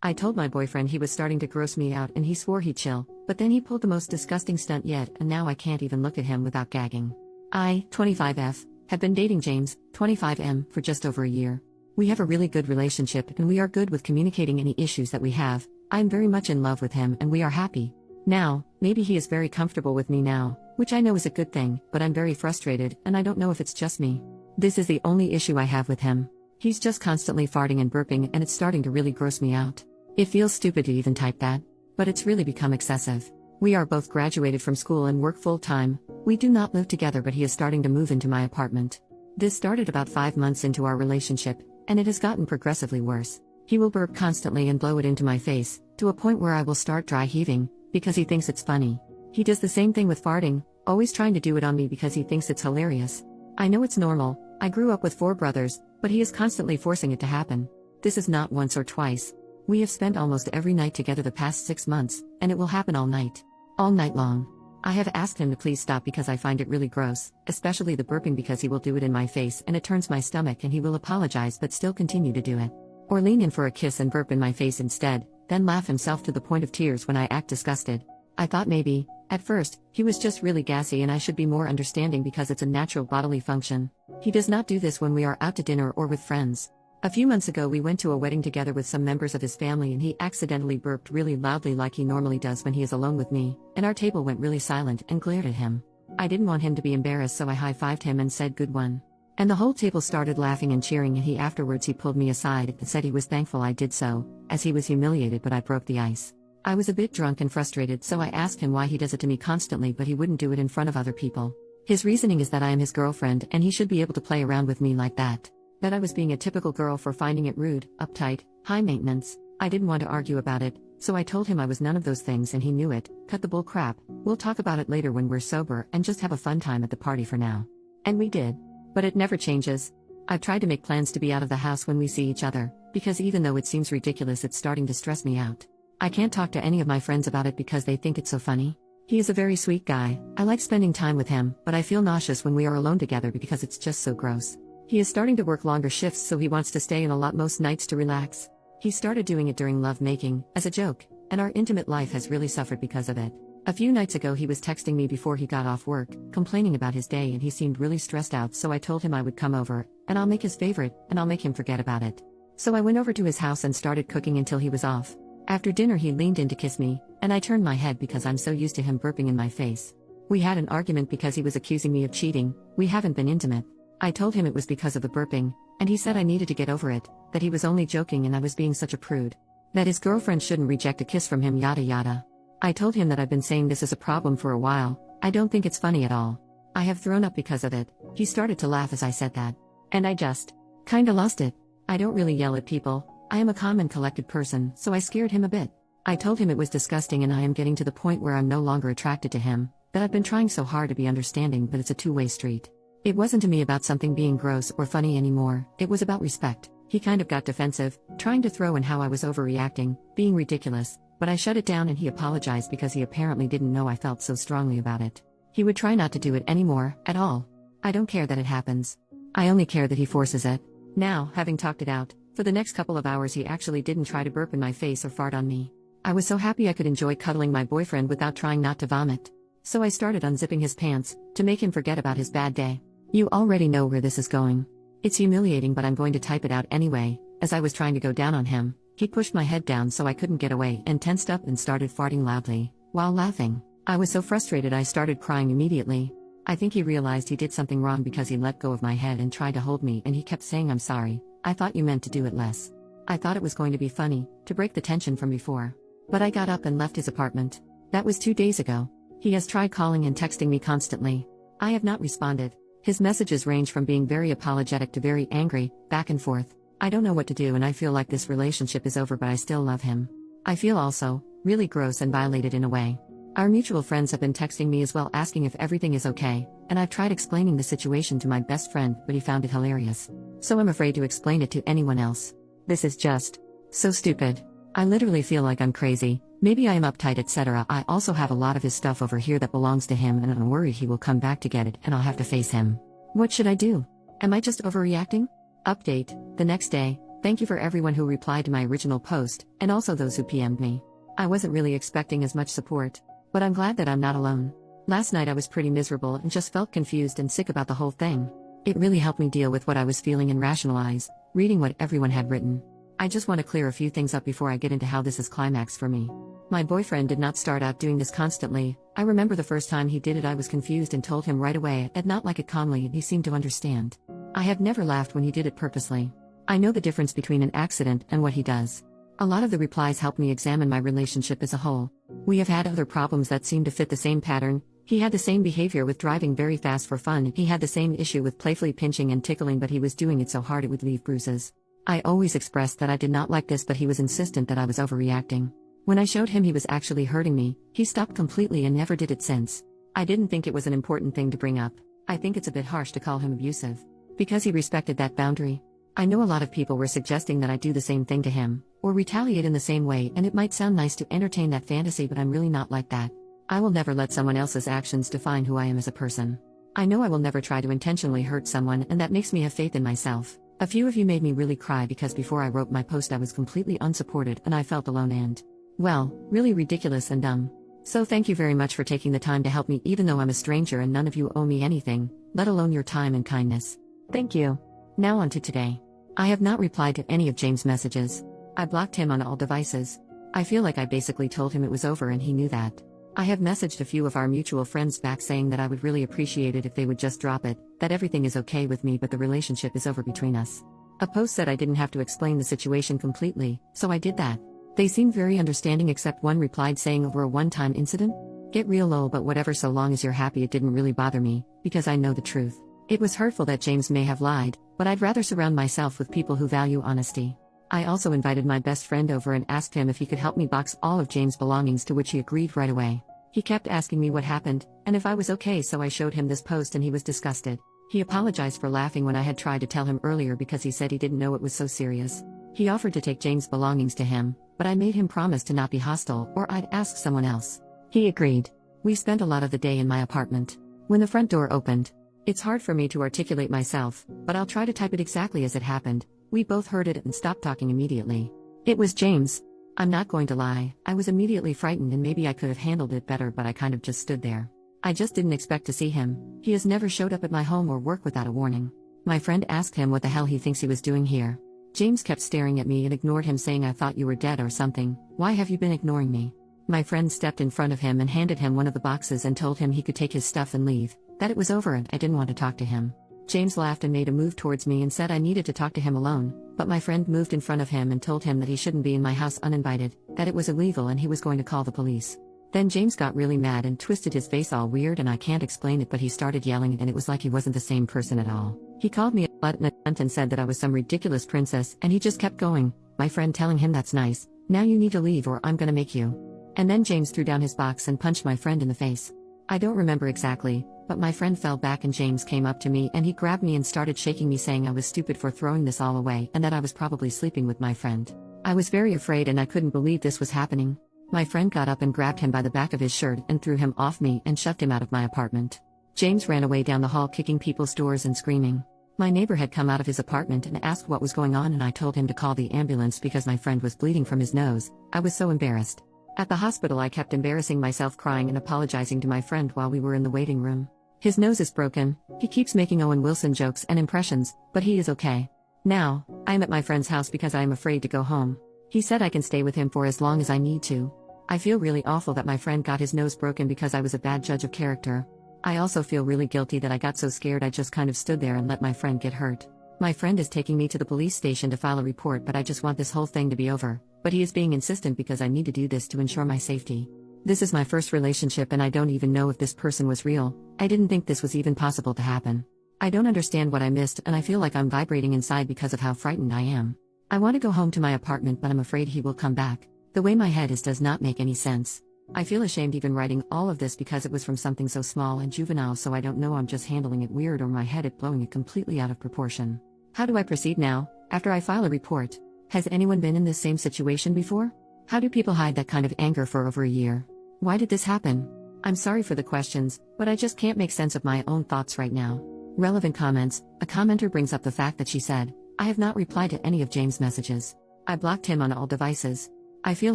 I told my boyfriend he was starting to gross me out and he swore he'd chill, but then he pulled the most disgusting stunt yet and now I can't even look at him without gagging. I, 25F, have been dating James, 25M, for just over a year. We have a really good relationship and we are good with communicating any issues that we have. I am very much in love with him and we are happy. Now, maybe he is very comfortable with me now, which I know is a good thing, but I'm very frustrated and I don't know if it's just me. This is the only issue I have with him. He's just constantly farting and burping and it's starting to really gross me out. It feels stupid to even type that, but it's really become excessive. We are both graduated from school and work full-time. We do not live together, but he is starting to move into my apartment. This started about 5 months into our relationship, and it has gotten progressively worse. He will burp constantly and blow it into my face, to a point where I will start dry heaving, because he thinks it's funny. He does the same thing with farting, always trying to do it on me because he thinks it's hilarious. I know it's normal, I grew up with 4 brothers, but he is constantly forcing it to happen. This is not once or twice. We have spent almost every night together the past 6 months, and it will happen all night. All night long. I have asked him to please stop because I find it really gross, especially the burping because he will do it in my face and it turns my stomach and he will apologize but still continue to do it. Or lean in for a kiss and burp in my face instead, then laugh himself to the point of tears when I act disgusted. I thought maybe, at first, he was just really gassy and I should be more understanding because it's a natural bodily function. He does not do this when we are out to dinner or with friends. A few months ago we went to a wedding together with some members of his family and he accidentally burped really loudly like he normally does when he is alone with me, and our table went really silent and glared at him. I didn't want him to be embarrassed so I high-fived him and said good one. And the whole table started laughing and cheering and he afterwards pulled me aside and said he was thankful I did so, as he was humiliated but I broke the ice. I was a bit drunk and frustrated so I asked him why he does it to me constantly but he wouldn't do it in front of other people. His reasoning is that I am his girlfriend and he should be able to play around with me like that. That I was being a typical girl for finding it rude, uptight, high maintenance. I didn't want to argue about it, so I told him I was none of those things and he knew it. Cut the bull crap, we'll talk about it later when we're sober and just have a fun time at the party for now. And we did. But it never changes. I've tried to make plans to be out of the house when we see each other, because even though it seems ridiculous it's starting to stress me out. I can't talk to any of my friends about it because they think it's so funny. He is a very sweet guy, I like spending time with him, but I feel nauseous when we are alone together because it's just so gross. He is starting to work longer shifts so he wants to stay in a lot most nights to relax. He started doing it during love making, as a joke, and our intimate life has really suffered because of it. A few nights ago he was texting me before he got off work, complaining about his day and he seemed really stressed out so I told him I would come over, and I'll make his favorite, and I'll make him forget about it. So I went over to his house and started cooking until he was off. After dinner he leaned in to kiss me, and I turned my head because I'm so used to him burping in my face. We had an argument because he was accusing me of cheating. We haven't been intimate. I told him it was because of the burping, and he said I needed to get over it, that he was only joking and I was being such a prude. That his girlfriend shouldn't reject a kiss from him yada yada. I told him that I've been saying this is a problem for a while, I don't think it's funny at all. I have thrown up because of it. He started to laugh as I said that. And I just kinda lost it. I don't really yell at people, I am a calm and collected person, so I scared him a bit. I told him it was disgusting and I am getting to the point where I'm no longer attracted to him, that I've been trying so hard to be understanding but it's a two-way street. It wasn't to me about something being gross or funny anymore, it was about respect. He kind of got defensive, trying to throw in how I was overreacting, being ridiculous, but I shut it down and he apologized because he apparently didn't know I felt so strongly about it. He would try not to do it anymore, at all. I don't care that it happens. I only care that he forces it. Now, having talked it out, for the next couple of hours he actually didn't try to burp in my face or fart on me. I was so happy I could enjoy cuddling my boyfriend without trying not to vomit. So I started unzipping his pants, to make him forget about his bad day. You already know where this is going. It's humiliating but I'm going to type it out anyway. As I was trying to go down on him, he pushed my head down so I couldn't get away and tensed up and started farting loudly, while laughing. I was so frustrated I started crying immediately. I think he realized he did something wrong because he let go of my head and tried to hold me and he kept saying I'm sorry, I thought you meant to do it less. I thought it was going to be funny, to break the tension from before. But I got up and left his apartment. That was 2 days ago. He has tried calling and texting me constantly. I have not responded. His messages range from being very apologetic to very angry, back and forth. I don't know what to do and I feel like this relationship is over but I still love him. I feel also really gross and violated in a way. Our mutual friends have been texting me as well asking if everything is okay, and I've tried explaining the situation to my best friend but he found it hilarious. So I'm afraid to explain it to anyone else. This is just so stupid. I literally feel like I'm crazy. Maybe I am uptight etc. I also have a lot of his stuff over here that belongs to him and I'm worried he will come back to get it and I'll have to face him. What should I do? Am I just overreacting? Update, the next day, Thank you for everyone who replied to my original post, and also those who PM'd me. I wasn't really expecting as much support, but I'm glad that I'm not alone. Last night I was pretty miserable and just felt confused and sick about the whole thing. It really helped me deal with what I was feeling and rationalize, reading what everyone had written. I just want to clear a few things up before I get into how this is climax for me. My boyfriend did not start out doing this constantly. I remember the first time he did it I was confused and told him right away I'd not like it calmly and he seemed to understand. I have never laughed when he did it purposely. I know the difference between an accident and what he does. A lot of the replies helped me examine my relationship as a whole. We have had other problems that seem to fit the same pattern. He had the same behavior with driving very fast for fun. He had the same issue with playfully pinching and tickling, but he was doing it so hard it would leave bruises. I always expressed that I did not like this, but he was insistent that I was overreacting. When I showed him he was actually hurting me, he stopped completely and never did it since. I didn't think it was an important thing to bring up. I think it's a bit harsh to call him abusive. Because he respected that boundary. I know a lot of people were suggesting that I do the same thing to him, or retaliate in the same way, and it might sound nice to entertain that fantasy, but I'm really not like that. I will never let someone else's actions define who I am as a person. I know I will never try to intentionally hurt someone, and that makes me have faith in myself. A few of you made me really cry because before I wrote my post I was completely unsupported and I felt alone and, well, really ridiculous and dumb. So thank you very much for taking the time to help me, even though I'm a stranger and none of you owe me anything, let alone your time and kindness. Thank you. Now on to today. I have not replied to any of James' messages. I blocked him on all devices. I feel like I basically told him it was over and he knew that. I have messaged a few of our mutual friends back saying that I would really appreciate it if they would just drop it, that everything is okay with me but the relationship is over between us. A post said I didn't have to explain the situation completely, so I did that. They seemed very understanding except one replied saying over a one-time incident? Get real lol, but whatever, so long as you're happy. It didn't really bother me, because I know the truth. It was hurtful that James may have lied, but I'd rather surround myself with people who value honesty. I also invited my best friend over and asked him if he could help me box all of James' belongings, to which he agreed right away. He kept asking me what happened, and if I was okay, so I showed him this post and he was disgusted. He apologized for laughing when I had tried to tell him earlier because he said he didn't know it was so serious. He offered to take James' belongings to him, but I made him promise to not be hostile or I'd ask someone else. He agreed. We spent a lot of the day in my apartment. When the front door opened, it's hard for me to articulate myself, but I'll try to type it exactly as it happened. We both heard it and stopped talking immediately. It was James. I'm not going to lie, I was immediately frightened and maybe I could have handled it better, but I kind of just stood there. I just didn't expect to see him. He has never showed up at my home or work without a warning. My friend asked him what the hell he thinks he was doing here. James kept staring at me and ignored him, saying I thought you were dead or something. Why have you been ignoring me? My friend stepped in front of him and handed him one of the boxes and told him he could take his stuff and leave, that it was over and I didn't want to talk to him. James laughed and made a move towards me and said I needed to talk to him alone, but my friend moved in front of him and told him that he shouldn't be in my house uninvited, that it was illegal and he was going to call the police. Then James got really mad and twisted his face all weird, and I can't explain it, but he started yelling and it was like he wasn't the same person at all. He called me a slut and a cunt and said that I was some ridiculous princess, and he just kept going, my friend telling him that's nice, now you need to leave or I'm gonna make you. And then James threw down his box and punched my friend in the face. I don't remember exactly, but my friend fell back and James came up to me and he grabbed me and started shaking me, saying I was stupid for throwing this all away and that I was probably sleeping with my friend. I was very afraid and I couldn't believe this was happening. My friend got up and grabbed him by the back of his shirt and threw him off me and shoved him out of my apartment. James ran away down the hall kicking people's doors and screaming. My neighbor had come out of his apartment and asked what was going on, and I told him to call the ambulance because my friend was bleeding from his nose. I was so embarrassed. At the hospital I kept embarrassing myself, crying and apologizing to my friend while we were in the waiting room. His nose is broken, he keeps making Owen Wilson jokes and impressions, but he is okay. Now, I am at my friend's house because I am afraid to go home. He said I can stay with him for as long as I need to. I feel really awful that my friend got his nose broken because I was a bad judge of character. I also feel really guilty that I got so scared I just kind of stood there and let my friend get hurt. My friend is taking me to the police station to file a report, but I just want this whole thing to be over. But he is being insistent because I need to do this to ensure my safety. This is my first relationship and I don't even know if this person was real. I didn't think this was even possible to happen. I don't understand what I missed and I feel like I'm vibrating inside because of how frightened I am. I want to go home to my apartment, but I'm afraid he will come back. The way my head is does not make any sense. I feel ashamed even writing all of this because it was from something so small and juvenile, so I don't know, I'm just handling it weird or my head is blowing it completely out of proportion. How do I proceed now, after I file a report? Has anyone been in this same situation before? How do people hide that kind of anger for over a year? Why did this happen? I'm sorry for the questions, but I just can't make sense of my own thoughts right now. Relevant comments. A commenter brings up the fact that she said, I have not replied to any of James' messages. I blocked him on all devices. I feel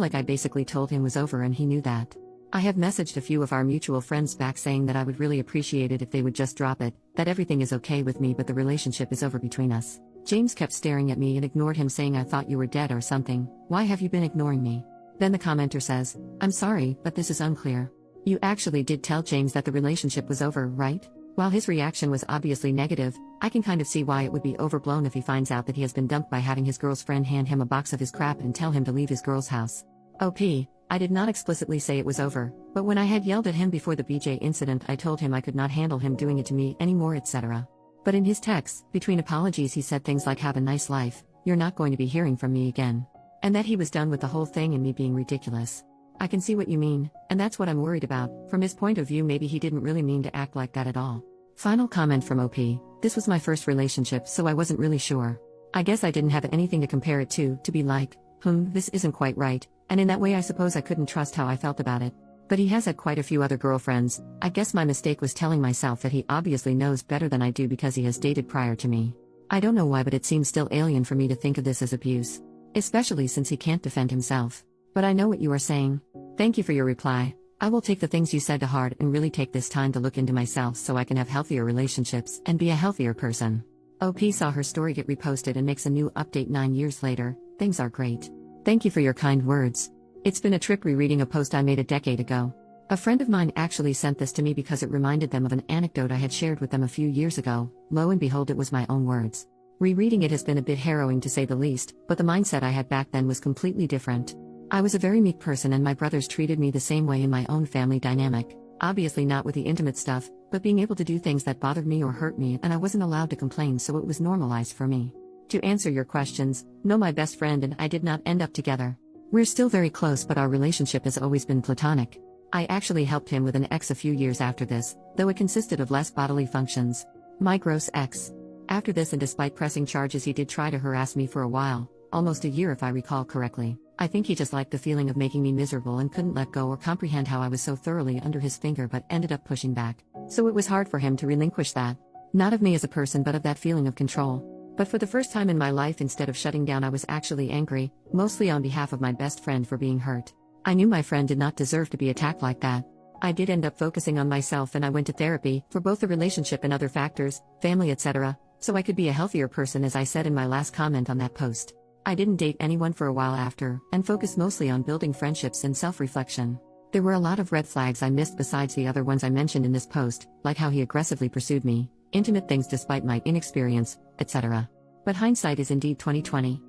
like I basically told him it was over and he knew that. I have messaged a few of our mutual friends back saying that I would really appreciate it if they would just drop it, that everything is okay with me but the relationship is over between us. James kept staring at me and ignored him, saying I thought you were dead or something. Why have you been ignoring me? Then the commenter says, I'm sorry, but this is unclear. You actually did tell James that the relationship was over, right? While his reaction was obviously negative, I can kind of see why it would be overblown if he finds out that he has been dumped by having his girl's friend hand him a box of his crap and tell him to leave his girl's house. OP, I did not explicitly say it was over, but when I had yelled at him before the BJ incident, I told him I could not handle him doing it to me anymore, etc. But in his texts, between apologies, he said things like have a nice life, you're not going to be hearing from me again. And that he was done with the whole thing and me being ridiculous. I can see what you mean, and that's what I'm worried about. From his point of view, maybe he didn't really mean to act like that at all. Final comment from OP, this was my first relationship, so I wasn't really sure. I guess I didn't have anything to compare it to be like, this isn't quite right, and in that way I suppose I couldn't trust how I felt about it. But he has had quite a few other girlfriends. I guess my mistake was telling myself that he obviously knows better than I do because he has dated prior to me. I don't know why, but it seems still alien for me to think of this as abuse. Especially since he can't defend himself. But I know what you are saying. Thank you for your reply. I will take the things you said to heart and really take this time to look into myself so I can have healthier relationships and be a healthier person. OP saw her story get reposted and makes a new update 9 years later. Things are great. Thank you for your kind words. It's been a trip rereading a post I made a decade ago. A friend of mine actually sent this to me because it reminded them of an anecdote I had shared with them a few years ago. Lo and behold, it was my own words. Rereading it has been a bit harrowing to say the least, but the mindset I had back then was completely different. I was a very meek person and my brothers treated me the same way in my own family dynamic, obviously not with the intimate stuff, but being able to do things that bothered me or hurt me, and I wasn't allowed to complain, so it was normalized for me. To answer your questions, no, my best friend and I did not end up together. We're still very close, but our relationship has always been platonic. I actually helped him with an ex a few years after this, though it consisted of less bodily functions. My gross ex. After this, and despite pressing charges, he did try to harass me for a while, almost a year if I recall correctly. I think he just liked the feeling of making me miserable and couldn't let go or comprehend how I was so thoroughly under his finger, but ended up pushing back. So it was hard for him to relinquish that. Not of me as a person, but of that feeling of control. But for the first time in my life, instead of shutting down, I was actually angry, mostly on behalf of my best friend for being hurt. I knew my friend did not deserve to be attacked like that. I did end up focusing on myself, and I went to therapy, for both the relationship and other factors, family, etc., so I could be a healthier person, as I said in my last comment on that post. I didn't date anyone for a while after, and focused mostly on building friendships and self-reflection. There were a lot of red flags I missed besides the other ones I mentioned in this post, like how he aggressively pursued me, intimate things despite my inexperience, etc. But hindsight is indeed 20/20.